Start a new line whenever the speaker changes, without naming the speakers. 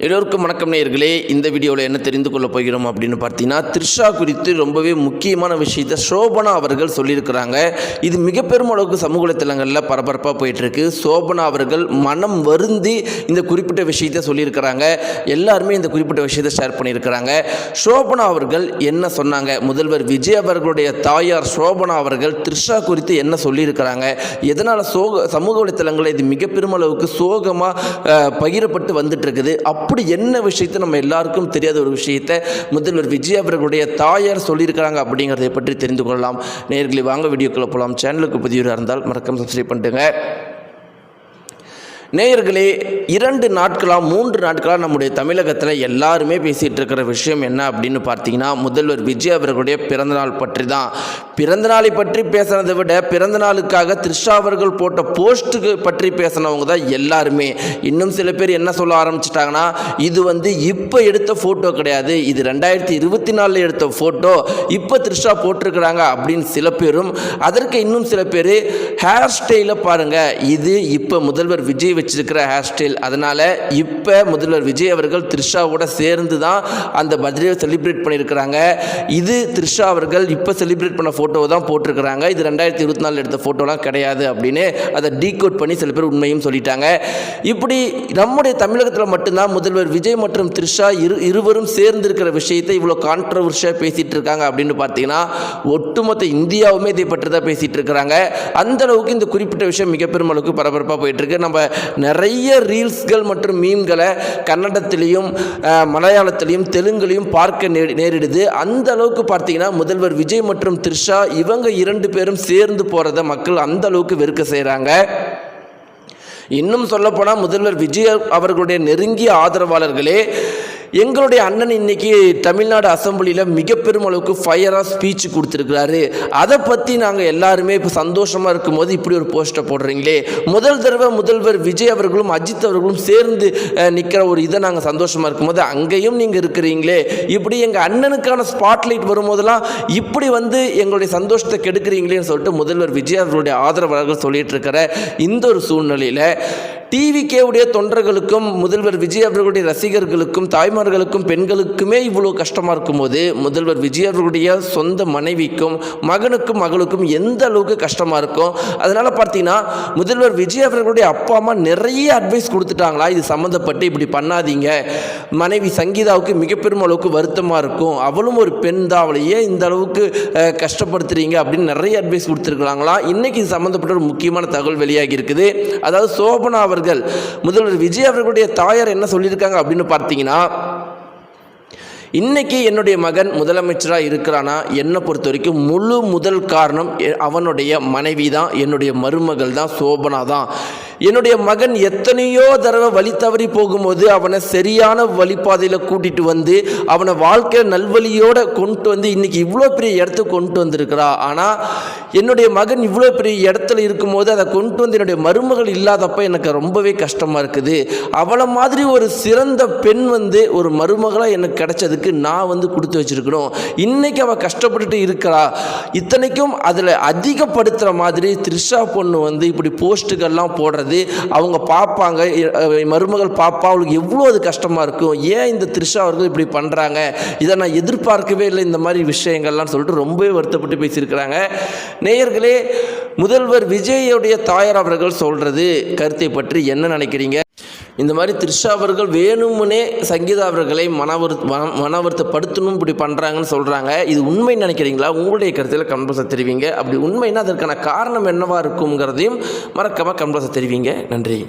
எல்லோருக்கும் வணக்கம் நேயர்களே. இந்த வீடியோவில் என்ன தெரிந்து கொள்ள போகிறோம் அப்படின்னு பார்த்தீங்கன்னா, த்ரிஷா குறித்து ரொம்பவே முக்கியமான விஷயத்தை சோபனா அவர்கள் சொல்லியிருக்கிறாங்க. இது மிக பெரும் அளவுக்கு சமூக வலைத்தளங்களில் பரபரப்பாக போயிட்டுருக்கு. சோபனா அவர்கள் மனம் வருந்தி இந்த குறிப்பிட்ட விஷயத்தை சொல்லியிருக்கிறாங்க. எல்லாருமே இந்த குறிப்பிட்ட விஷயத்தை ஷேர் பண்ணியிருக்கிறாங்க. சோபனா அவர்கள் என்ன சொன்னாங்க, முதல்வர் விஜய் அவர்களுடைய தாயார் சோபனா அவர்கள் த்ரிஷா குறித்து என்ன சொல்லியிருக்கிறாங்க, எதனால் சமூக வலைத்தளங்களில் இது மிக பெரும் அளவுக்கு சோகமாக பகிரப்பட்டு வந்துட்டு இருக்குது. அப்படி என்ன விஷயத்தை நம்ம எல்லாருக்கும் தெரியாத ஒரு விஷயத்தை முதல்வர் விஜய் அவர்களுடைய தாயார் சொல்லியிருக்கிறாங்க அப்படிங்கிறதை பற்றி தெரிந்து கொள்ளலாம். நேயர்களே, வாங்க வீடியோக்குள்ள போகலாம். சேனலுக்கு புதியவராக இருந்தால் மறக்காம சப்ஸ்கிரைப் பண்ணிட்டுங்க. நேயர்களே, 2 நாட்களாக 3 நாட்களாக நம்முடைய தமிழகத்தில் எல்லாருமே பேசிகிட்டு இருக்கிற விஷயம் என்ன அப்படின்னு பார்த்தீங்கன்னா, முதல்வர் விஜய் அவர்களுடைய பிறந்தநாள் பற்றி தான். பிறந்தநாளை பற்றி பேசுனதை விட பிறந்தநாளுக்காக த்ரிஷா அவர்கள் போட்ட போஸ்ட்டுக்கு பற்றி பேசினவங்க தான் எல்லாருமே. இன்னும் சில பேர் என்ன சொல்ல ஆரம்பிச்சிட்டாங்கன்னா, இது இப்போ எடுத்த ஃபோட்டோ கிடையாது, இது 2024 எடுத்த ஃபோட்டோ, இப்போ த்ரிஷா போட்டிருக்கிறாங்க அப்படின்னு சில பேரும், அதற்கு இன்னும் சில பேர் ஹேர் ஸ்டைலை பாருங்கள், இது இப்போ முதல்வர் விஜய் வச்சிருக்கிற ஹேர் ஸ்டைல், அதனால் இப்போ முதல்வர் விஜய் அவர்கள் த்ரிஷாவோட சேர்ந்து தான் அந்த பர்த்டே செலிப்ரேட் பண்ணியிருக்கிறாங்க. இது த்ரிஷா அவர்கள் இப்போ செலிப்ரேட் பண்ண ஃபோட்டோ தான் போட்டிருக்கிறாங்க, இது 2024 எடுத்த ஃபோட்டோலாம் கிடையாது அப்படின்னு அதை டீகோட் பண்ணி சில பேர் உண்மையும் சொல்லிட்டாங்க. இப்படி நம்முடைய தமிழகத்தில் மட்டும்தான் முதல்வர் விஜய் மற்றும் த்ரிஷா இருவரும் சேர்ந்து இருக்கிற விஷயத்தை இவ்வளோ கான்ட்ரவர்ஷியாக பேசிகிட்டு இருக்காங்க அப்படின்னு பார்த்தீங்கன்னா, ஒட்டுமொத்த இந்தியாவுமே இதை பற்றி தான் பேசிகிட்டு இருக்கிறாங்க. அந்த அளவுக்கு இந்த குறிப்பிட்ட விஷயம் மிக பெரும் அளவுக்கு பரபரப்பாக போயிட்டுருக்கு. நம்ம நிறைய ரீல்ஸ்கள் மற்றும் மீம்களை கன்னடத்திலையும் மலையாளத்திலையும் தெலுங்குலையும் பார்க்க நேரிடுது. அந்த அளவுக்கு பார்த்தீங்கன்னா, முதல்வர் விஜய் மற்றும் த்ரிஷா இவங்க 2 பேரும் சேர்ந்து போகிறத மக்கள் அந்த அளவுக்கு வெறுக்க செய்கிறாங்க. இன்னும் சொல்லப்போனால் முதல்வர் விஜய் அவர்களுடைய நெருங்கிய ஆதரவாளர்களே, எங்களுடைய அண்ணன் இன்னைக்கு தமிழ்நாடு அசெம்பிளியில் மிக பெரும் அளவுக்கு ஃபயராக ஸ்பீச் கொடுத்துருக்கிறாரு, அதை பற்றி நாங்கள் எல்லாருமே இப்போ சந்தோஷமாக இருக்கும்போது இப்படி ஒரு போஸ்ட்டை போடுறீங்களே, முதல் தடவை முதல்வர் விஜய் அவர்களும் அஜித் அவர்களும் சேர்ந்து நிற்கிற ஒரு இதை நாங்கள் சந்தோஷமாக இருக்கும்போது அங்கேயும் நீங்கள் இருக்கிறீங்களே, இப்படி எங்கள் அண்ணனுக்கான ஸ்பாட்லைட் வரும்போதெல்லாம் இப்படி எங்களுடைய சந்தோஷத்தை கெடுக்கிறீங்களேன்னு சொல்லிட்டு முதல்வர் விஜய் அவர்களுடைய ஆதரவாளர்கள் சொல்லிட்டு இருக்கிற இந்த ஒரு சூழ்நிலையில் டிவிகேவுடைய தொண்டர்களுக்கும் முதல்வர் விஜய் அவர்களுடைய ரசிகர்களுக்கும் தாய்மார்களுக்கும் பெண்களுக்குமே இவ்வளோ கஷ்டமாக இருக்கும்போது, முதல்வர் விஜய் அவர்களுடைய சொந்த மனைவிக்கும் மகனுக்கும் மகளுக்கும் எந்த அளவுக்கு கஷ்டமாக இருக்கும். அதனால் பார்த்தீங்கன்னா, முதல்வர் விஜய் அவர்களுடைய அப்பா அம்மா நிறைய அட்வைஸ் கொடுத்துட்டாங்களா, இது சம்மந்தப்பட்டு இப்படி பண்ணாதீங்க, மனைவி சங்கீதாவுக்கு மிக பெரும் அளவுக்கு வருத்தமாக இருக்கும், அவளும் ஒரு பெண் தான், அவளை ஏன் இந்த அளவுக்கு கஷ்டப்படுத்துறீங்க அப்படின்னு நிறைய அட்வைஸ் கொடுத்துருக்காங்களா. இன்றைக்கி இது சம்மந்தப்பட்ட ஒரு முக்கியமான தகவல் வெளியாகி இருக்குது. அதாவது சோபனா முதல்வர் விஜய் அவர்களுடைய தாயார் என்ன சொல்லியிருக்காங்க அப்படின்னு பார்த்தீங்கன்னா, இன்னைக்கு என்னுடைய மகன் முதலமைச்சராக இருக்கிறானா, என்னை பொறுத்த வரைக்கும் முதல் காரணம் அவனுடைய மனைவி தான், என்னுடைய மருமகள் தான், சோபனா தான். என்னுடைய மகன் எத்தனையோ தடவை வழி தவறி போகும்போது அவனை சரியான வழிபாதையில் கூட்டிகிட்டு அவனை வாழ்க்கை நல்வழியோடு கொண்டு இன்னைக்கு இவ்வளோ பெரிய இடத்துக்கு கொண்டு வந்திருக்கிறா. ஆனால் என்னுடைய மகன் இவ்வளோ பெரிய இடத்துல இருக்கும்போது அதை கொண்டு என்னுடைய மருமகள் இல்லாதப்ப எனக்கு ரொம்பவே கஷ்டமாக இருக்குது. அவளை மாதிரி ஒரு சிறந்த பெண் ஒரு மருமகளாக எனக்கு கிடைச்சதுக்கு நான் கொடுத்து வச்சிருக்கணும். இன்னைக்கு அவள் கஷ்டப்பட்டுட்டு இருக்கிறா. இத்தனைக்கும் அதில் அதிகப்படுத்துகிற மாதிரி த்ரிஷா பொண்ணு இப்படி போஸ்ட்டுகள்லாம் போடுறது அவங்க பார்ப்பாங்க, மருமகள் பாப்பா, அவளுக்கு எவ்வளோ அது கஷ்டமாக இருக்கும், ஏன் இந்த த்ரிஷா அவர்கள் இப்படி பண்ணுறாங்க, இதை நான் எதிர்பார்க்கவே இல்லை, இந்த மாதிரி விஷயங்கள்லாம் சொல்லிட்டு ரொம்பவே வருத்தப்பட்டு பேசியிருக்கிறாங்க. நேயர்களே, முதல்வர் விஜயோடைய தாயார் அவர்கள் சொல்கிறது கருத்தை பற்றி என்ன நினைக்கிறீங்க? இந்த மாதிரி த்ரிஷா அவர்கள் வேணுமுனே சங்கீதா அவர்களை மனவருத்தப்படுத்தணும் இப்படி பண்ணுறாங்கன்னு சொல்கிறாங்க. இது உண்மை நினைக்கிறீங்களா? உங்களுடைய கருத்தில் கமெண்ட்ஸை தெரிவிங்க. அப்படி உண்மைன்னா அதற்கான காரணம் என்னவாக இருக்குங்கிறதையும் மறக்காமல் கமெண்ட்ஸை தெரிவிங்க. நன்றி.